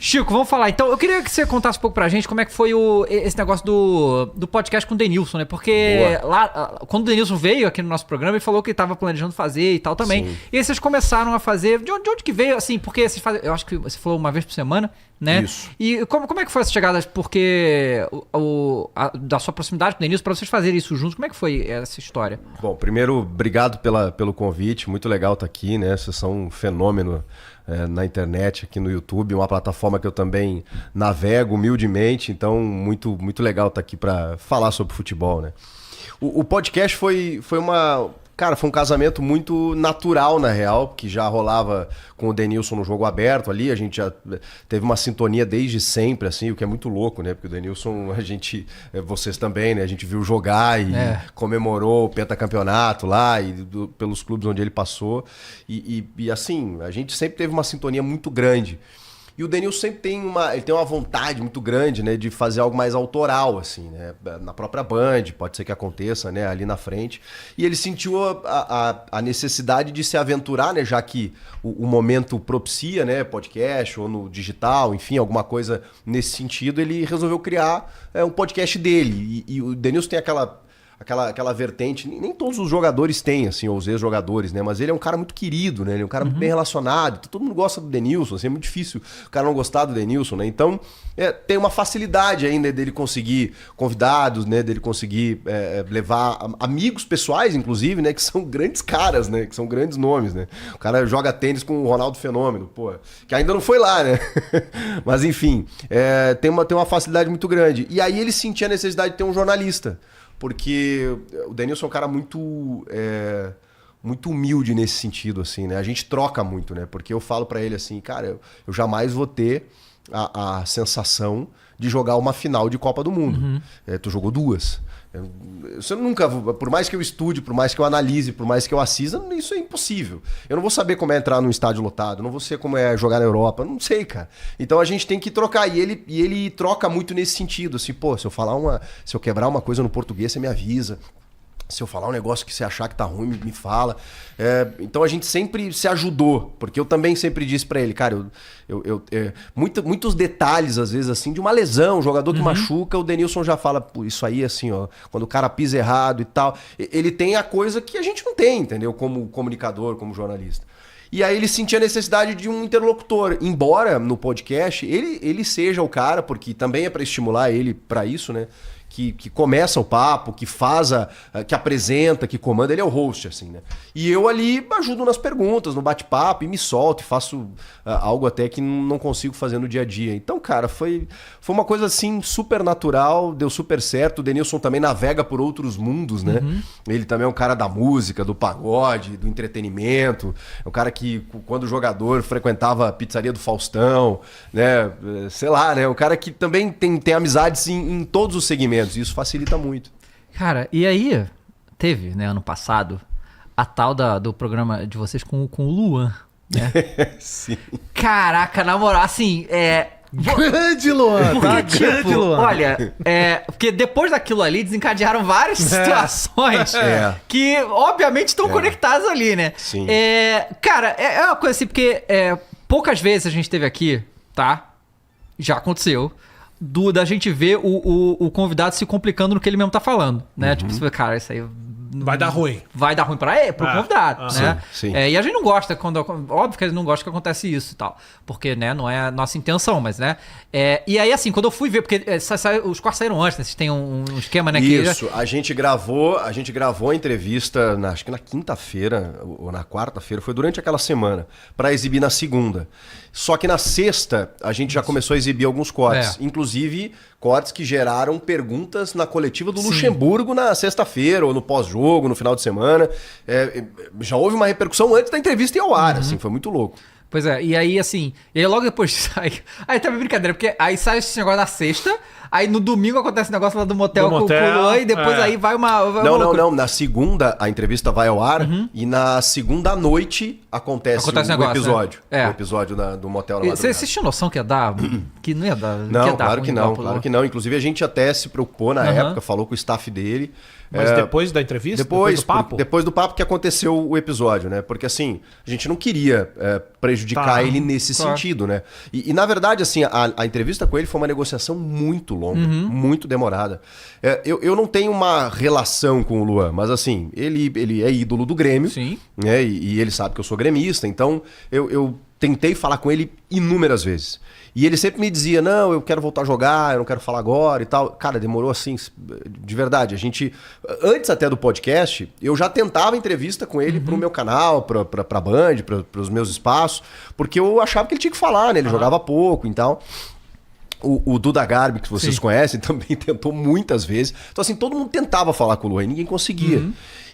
Chico, vamos falar. Então, eu queria que você contasse um pouco pra gente como é que foi esse negócio do podcast com o Denilson, né? Porque lá, quando o Denilson veio aqui no nosso programa, ele falou que tava planejando fazer e tal também. Sim. E aí vocês começaram a fazer... De onde que veio, assim? Porque vocês fazem... Eu acho que você falou uma vez por semana, né? Isso. E como é que foi essa chegada? Porque da sua proximidade com o Denilson, pra vocês fazerem isso juntos, como é que foi essa história? Bom, primeiro, obrigado pelo convite. Muito legal estar aqui, né? Vocês são um fenômeno na internet, aqui no YouTube, uma plataforma que eu também navego humildemente, então muito, muito legal estar aqui para falar sobre futebol, né? O podcast foi um casamento muito natural, na real, que já rolava com o Denilson no Jogo Aberto ali, a gente já teve uma sintonia desde sempre, assim, o que é muito louco, né? Porque o Denilson, vocês também, né? A gente viu jogar e comemorou o pentacampeonato lá, pelos clubes onde ele passou, e assim, a gente sempre teve uma sintonia muito grande. E o Denilson sempre tem uma vontade muito grande, né, de fazer algo mais autoral, assim, né, na própria Band, pode ser que aconteça, né, ali na frente. E ele sentiu a necessidade de se aventurar, né, já que o momento propicia, né, podcast ou no digital, enfim, alguma coisa nesse sentido, ele resolveu criar um podcast dele. E o Denilson tem aquela vertente, nem todos os jogadores têm, assim, ou os ex-jogadores, né? Mas ele é um cara muito querido, né? Ele é um cara muito bem relacionado. Todo mundo gosta do Denilson, assim, é muito difícil o cara não gostar do Denilson, né? Então, tem uma facilidade ainda dele conseguir convidados, né? Dele conseguir levar amigos pessoais, inclusive, né? Que são grandes caras, né? Que são grandes nomes, né? O cara joga tênis com o Ronaldo Fenômeno, pô, que ainda não foi lá, né? Mas, enfim, tem uma facilidade muito grande. E aí ele sentia a necessidade de ter um jornalista. Porque o Denilson é um cara muito humilde nesse sentido, assim, né? A gente troca muito, né? Porque eu falo pra ele assim, cara, eu jamais vou ter a sensação de jogar uma final de Copa do Mundo. Tu jogou 2. Você nunca, por mais que eu estude, por mais que eu analise, por mais que eu assista, isso é impossível. Eu não vou saber como é entrar num estádio lotado, não vou saber como é jogar na Europa, não sei, cara. Então a gente tem que trocar, e ele troca muito nesse sentido, assim, pô, se eu quebrar uma coisa no português, você me avisa. Se eu falar um negócio que você achar que tá ruim, me fala. Então a gente sempre se ajudou, porque eu também sempre disse pra ele, cara, muitos detalhes, às vezes, assim, de uma lesão, um jogador que machuca, o Denilson já fala, pô, isso aí, assim, ó, quando o cara pisa errado e tal. Ele tem a coisa que a gente não tem, entendeu? Como comunicador, como jornalista. E aí ele sentia a necessidade de um interlocutor, embora no podcast ele seja o cara, porque também é pra estimular ele pra isso, né? Que começa o papo, que que apresenta, que comanda, ele é o host, assim, né? E eu ali ajudo nas perguntas, no bate-papo, e me solto, e faço algo até que não consigo fazer no dia a dia. Então, cara, foi uma coisa, assim, super natural, deu super certo. O Denilson também navega por outros mundos, né? Ele também é um cara da música, do pagode, do entretenimento. É um cara que, quando jogador, frequentava a pizzaria do Faustão, né? Sei lá, né? Um cara que também tem amizades em todos os segmentos. Isso facilita muito. Cara, e aí teve, né, ano passado, a tal do programa de vocês com o Luan, né? Sim. Caraca, na moral, assim, grande Luan, porque, tá? tipo, Grande Luan. Olha, porque depois daquilo ali desencadearam várias situações que, obviamente, estão conectadas ali, né? Sim. Cara, é uma coisa assim, porque poucas vezes a gente teve aqui, tá? Já aconteceu. Da gente ver o convidado se complicando no que ele mesmo tá falando, né? Tipo, você vê, cara, isso aí... Vai dar ruim. Vai dar ruim pro convidado, né? Sim. E a gente não gosta, óbvio que a gente não gosta que acontece isso e tal. Porque, né, não é a nossa intenção, mas, né? E aí, assim, quando eu fui ver, porque os cortes saíram antes, né? Vocês têm um esquema, né? Isso, a gente gravou a entrevista, acho que na quinta-feira ou na quarta-feira, foi durante aquela semana, pra exibir na segunda. Só que na sexta, a gente já começou a exibir alguns cortes. Inclusive, cortes que geraram perguntas na coletiva do Luxemburgo na sexta-feira, ou no pós-jogo, no final de semana. Já houve uma repercussão antes da entrevista ir ao ar, assim, foi muito louco. Pois é, e aí assim, e aí logo depois sai. Aí tá brincadeira, porque aí sai esse negócio na sexta, aí no domingo acontece o negócio lá do motel com o Luan, e depois aí vai uma. Não. Na segunda a entrevista vai ao ar e na segunda noite acontece o episódio. Né? O episódio do motel na madrugada. Você tinha noção que ia dar? Que não ia dar? Não, claro que não. Inclusive a gente até se preocupou na época, falou com o staff dele. Mas depois da entrevista? Depois do papo? Depois do papo que aconteceu o episódio, né? Porque assim, a gente não queria prejudicar ele nesse sentido, né? E, na verdade, assim, a entrevista com ele foi uma negociação muito longa, muito demorada. Eu não tenho uma relação com o Luan, mas assim, ele é ídolo do Grêmio, né? E ele sabe que eu sou gremista, então eu tentei falar com ele inúmeras vezes. E ele sempre me dizia, não, eu quero voltar a jogar, eu não quero falar agora e tal. Cara, demorou assim, de verdade. A gente, antes até do podcast, eu já tentava entrevista com ele pro meu canal, pra Band, pros meus espaços, porque eu achava que ele tinha que falar, né? Ele jogava pouco e tal. O Duda Garbi, que vocês conhecem, também tentou muitas vezes. Então, assim, todo mundo tentava falar com o Luan e ninguém conseguia.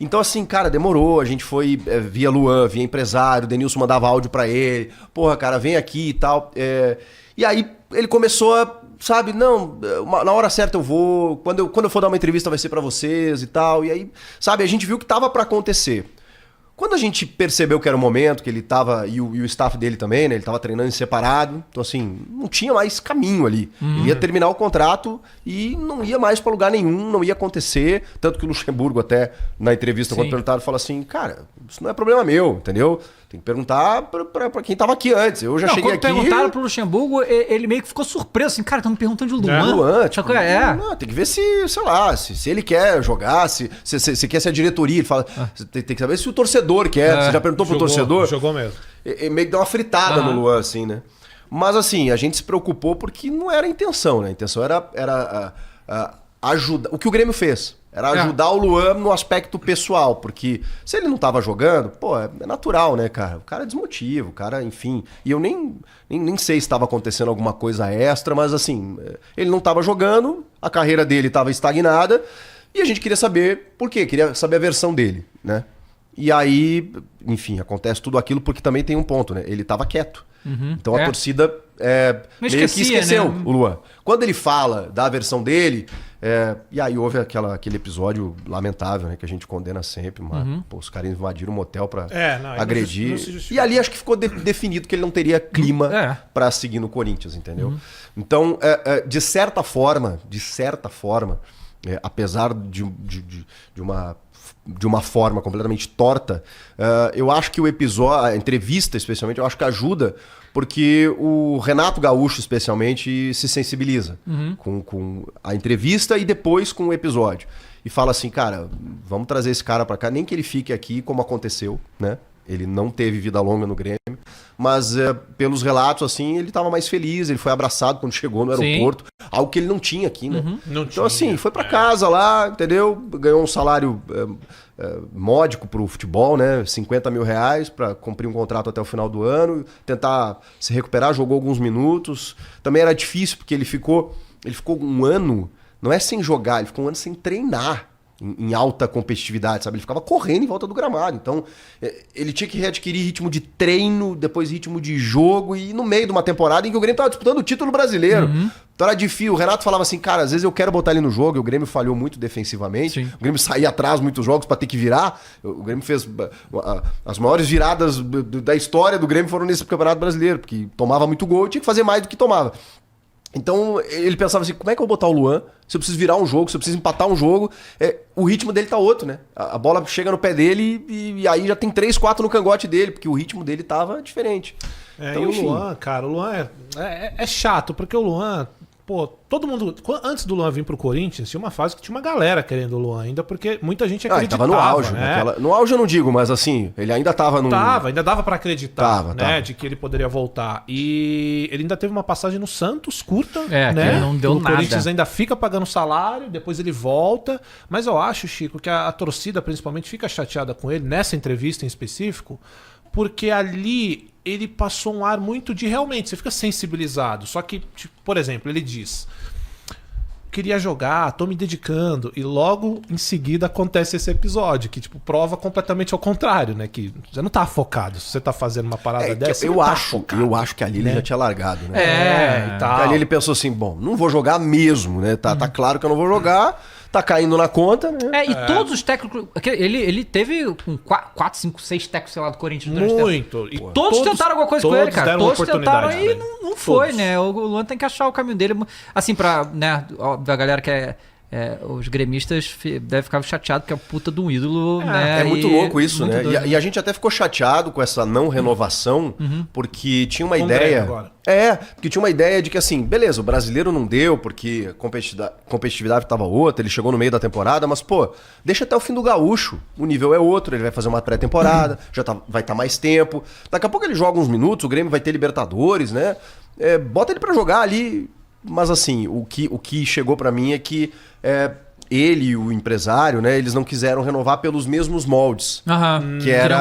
Então, assim, cara, demorou. A gente foi via Luan, via empresário, o Denilson mandava áudio pra ele. Porra, cara, vem aqui e tal. E aí ele começou a, sabe, não, na hora certa eu vou, quando eu for dar uma entrevista vai ser pra vocês e tal. E aí, sabe, a gente viu que tava pra acontecer. Quando a gente percebeu que era o momento, que ele tava, e o staff dele também, né, ele tava treinando em separado, então assim, não tinha mais caminho ali. Ele ia terminar o contrato e não ia mais pra lugar nenhum, não ia acontecer. Tanto que o Luxemburgo até, na entrevista, quando perguntaram, falou assim, cara, isso não é problema meu, entendeu? Tem que perguntar pra quem tava aqui antes. Eu já cheguei aqui... Quando perguntaram pro Luxemburgo, ele meio que ficou surpreso, assim, cara, estão me perguntando de Luan. Luan, tipo, não, tem que ver se, sei lá, se ele quer jogar, se quer ser a diretoria. Ele fala, tem que saber se o torcedor quer. Você já perguntou pro torcedor? Jogou mesmo. Meio que deu uma fritada no Luan, assim, né? Mas assim, a gente se preocupou porque não era a intenção, né? A intenção era ajudar. O que o Grêmio fez. Era ajudar o Luan no aspecto pessoal, porque se ele não tava jogando, pô, é natural, né, cara? O cara é desmotivo, o cara, enfim. E eu nem sei se estava acontecendo alguma coisa extra, mas assim, ele não tava jogando, a carreira dele estava estagnada, e a gente queria saber por quê, queria saber a versão dele, né? E aí, enfim, acontece tudo aquilo porque também tem um ponto, né? Ele tava quieto. Então a torcida meio que esqueceu, né? O Luan. Quando ele fala da versão dele, e aí houve aquele episódio lamentável, né, que a gente condena sempre, mas pô, os caras invadiram um motel pra agredir. Não e ali acho que ficou definido que ele não teria clima pra seguir no Corinthians, entendeu? Então, de certa forma, apesar de uma forma completamente torta, eu acho que o episódio, a entrevista especialmente, eu acho que ajuda, porque o Renato Gaúcho especialmente se sensibiliza com a entrevista e depois com o episódio. E fala assim, cara, vamos trazer esse cara pra cá, nem que ele fique aqui como aconteceu, né? Ele não teve vida longa no Grêmio, mas pelos relatos, assim, ele estava mais feliz, ele foi abraçado quando chegou no aeroporto, algo que ele não tinha aqui, né? Então, assim, foi para casa lá, entendeu? Ganhou um salário módico pro futebol, né? 50 mil reais para cumprir um contrato até o final do ano, tentar se recuperar, jogou alguns minutos. Também era difícil, porque ele ficou um ano, não é sem jogar, ele ficou um ano sem treinar. Em alta competitividade, sabe? Ele ficava correndo em volta do gramado. Então, ele tinha que readquirir ritmo de treino, depois ritmo de jogo, e no meio de uma temporada em que o Grêmio estava disputando o título brasileiro. Então era difícil. O Renato falava assim, cara, às vezes eu quero botar ele no jogo, e o Grêmio falhou muito defensivamente. O Grêmio saía atrás muitos jogos para ter que virar. O Grêmio fez... As maiores viradas da história do Grêmio foram nesse Campeonato Brasileiro, porque tomava muito gol e tinha que fazer mais do que tomava. Então ele pensava assim, como é que eu vou botar o Luan se eu preciso virar um jogo, se eu preciso empatar um jogo? O ritmo dele tá outro, né? A bola chega no pé dele e aí já tem 3, 4 no cangote dele, porque o ritmo dele tava diferente. Então, e o Luan, cara, o Luan é chato, porque o Luan... Pô, todo mundo... Antes do Luan vir pro Corinthians, tinha uma fase que tinha uma galera querendo o Luan ainda, porque muita gente acreditava. Ele tava no auge, né? No auge eu não digo, mas assim, ele ainda tava no... Ainda dava pra acreditar, tava. De que ele poderia voltar. E ele ainda teve uma passagem no Santos, curta, né? Que não deu nada. O Corinthians ainda fica pagando salário, depois ele volta. Mas eu acho, Chico, que a torcida principalmente fica chateada com ele, nessa entrevista em específico, porque ali... ele passou um ar muito de realmente, você fica sensibilizado. Só que, tipo, por exemplo, ele diz: queria jogar, tô me dedicando. E logo em seguida acontece esse episódio, que tipo, prova completamente ao contrário, né? Que você não tá focado. Se você tá fazendo uma parada dessa, eu acho que ali ele já tinha largado, né? E tal. Ali ele pensou assim, bom, não vou jogar mesmo, né? Tá claro que eu não vou jogar. Tá caindo na conta, né? E todos os técnicos... Ele teve com 4, 5, 6 técnicos, sei lá, do Corinthians. Muito. E todos tentaram alguma coisa com ele, cara. Todos tentaram e não foi, Todos. né? O Luan tem que achar o caminho dele. Assim, pra, né, a galera que é os gremistas devem ficar chateados porque é a puta de um ídolo, né? É muito louco isso, né? doido, E a gente até ficou chateado com essa não renovação, porque tinha uma André ideia... agora. Porque tinha uma ideia de que assim, beleza, o brasileiro não deu porque a competitividade estava outra, ele chegou no meio da temporada, mas pô, deixa até o fim do gaúcho, o nível é outro, ele vai fazer uma pré-temporada, vai estar mais tempo, daqui a pouco ele joga uns minutos, o Grêmio vai ter Libertadores, né? Bota ele pra jogar ali, mas assim, o que chegou pra mim é que ele e o empresário, né, eles não quiseram renovar pelos mesmos moldes. Que era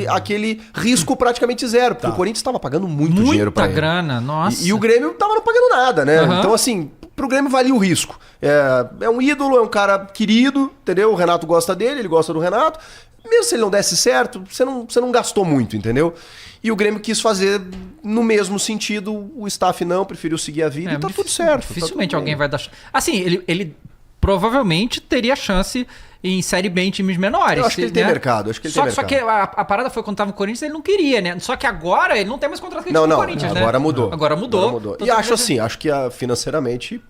aquele risco praticamente zero, porque o Corinthians estava pagando muito dinheiro para ele. Muita grana, nossa. E o Grêmio tava não pagando nada, né? Então, assim, pro Grêmio valia o risco. É um ídolo, é um cara querido, entendeu? O Renato gosta dele, ele gosta do Renato. Mesmo se ele não desse certo, você não gastou muito, entendeu? E o Grêmio quis fazer no mesmo sentido, o staff não, preferiu seguir a vida e tá tudo certo. Dificilmente tá tudo alguém vai dar... Assim, ele provavelmente teria chance em Série B em times menores. Eu acho que ele tem mercado. Só que a parada foi quando tava no Corinthians, ele não queria, né? Só que agora ele não tem mais contrato com o Corinthians, né? Agora mudou. Agora mudou. E acho assim, acho que financeiramente...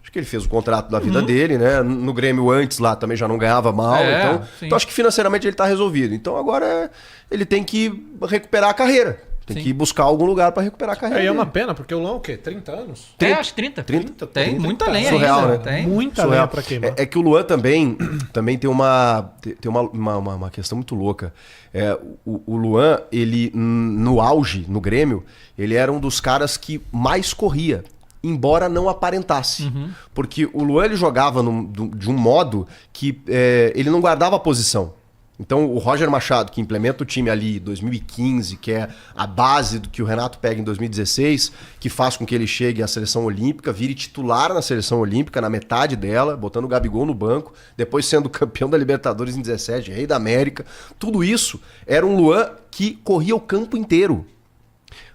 Acho que ele fez o contrato da vida dele, né? No Grêmio antes lá também já não ganhava mal. Então acho que financeiramente ele tá resolvido. Então agora ele tem que recuperar a carreira. Tem que ir buscar algum lugar para recuperar a carreira. É uma pena, porque o Luan, o quê? 30 anos? Acho que 30. Tem muita lenha surreal, ainda. né? Tem muita lenha pra queimar. É que o Luan também tem uma questão muito louca. O Luan, ele no auge, no Grêmio, ele era um dos caras que mais corria, embora não aparentasse. Porque o Luan ele jogava de um modo que ele não guardava a posição. Então o Roger Machado, que implementa o time ali em 2015, que é a base do que o Renato pega em 2016, que faz com que ele chegue à seleção olímpica, vire titular na seleção olímpica, na metade dela, botando o Gabigol no banco, depois sendo campeão da Libertadores em 17, rei da América. Tudo isso era um Luan que corria o campo inteiro,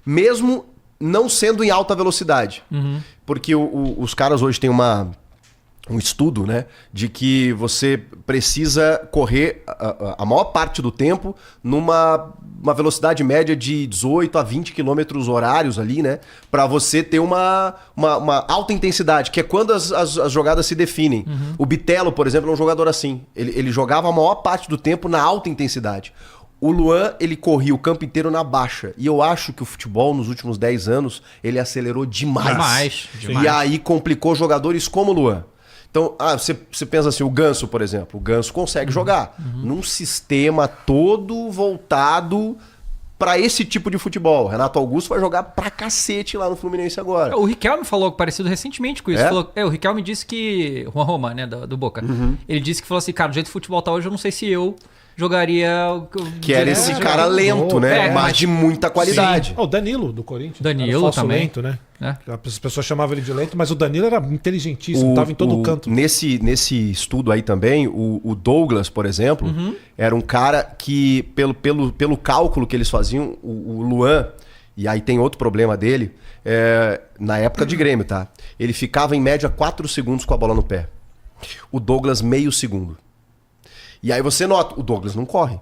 mesmo não sendo em alta velocidade. Porque os caras hoje têm um estudo, né, de que você precisa correr a maior parte do tempo numa velocidade média de 18 a 20 km horários ali, né, para você ter uma alta intensidade, que é quando as jogadas se definem. O Bitelo, por exemplo, é um jogador assim. Ele jogava a maior parte do tempo na alta intensidade. O Luan, ele corria o campo inteiro na baixa. E eu acho que o futebol, nos últimos 10 anos, ele acelerou demais. E aí complicou jogadores como o Luan. Então, você pensa assim, o Ganso, por exemplo. O Ganso consegue jogar num sistema todo voltado para esse tipo de futebol. Renato Augusto vai jogar pra cacete lá no Fluminense agora. O Riquelme falou parecido recentemente com isso. O Riquelme disse que... Juan Román, né, do Boca. Ele disse que falou assim, cara, do jeito que o futebol tá hoje, eu não sei se eu jogaria... Que era esse cara lento, né? Mas de muita qualidade. O Danilo, do Corinthians. Danilo também. Lento, né? As pessoas chamavam ele de lento, mas o Danilo era inteligentíssimo, estava em todo canto. Nesse estudo aí também, o Douglas, por exemplo, era um cara que, pelo cálculo que eles faziam, o Luan, e aí tem outro problema dele, na época de Grêmio, tá? Ele ficava em média 4 segundos com a bola no pé. O Douglas, meio segundo. E aí você nota, o Douglas não corre.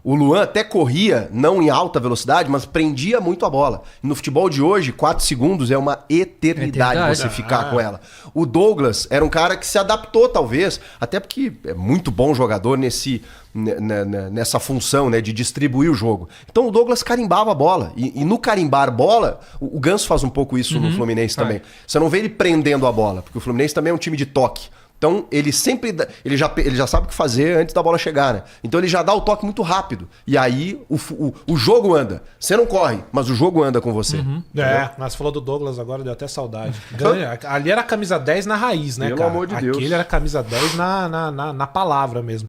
O Luan até corria, não em alta velocidade, mas prendia muito a bola. No futebol de hoje, 4 segundos é uma eternidade você ficar com ela. O Douglas era um cara que se adaptou, talvez, até porque é muito bom jogador nessa função, né, de distribuir o jogo. Então o Douglas carimbava a bola. E no carimbar bola, o Ganso faz um pouco isso no Fluminense também. Você não vê ele prendendo a bola, porque o Fluminense também é um time de toque. Então, ele já sabe o que fazer antes da bola chegar, né? Então, ele já dá o toque muito rápido. E aí, o jogo anda. Você não corre, mas o jogo anda com você. Mas falou do Douglas agora, deu até saudade. Ali era a camisa 10 na raiz, né, Pelo cara? amor de Deus. Aquele era a camisa 10 na palavra mesmo.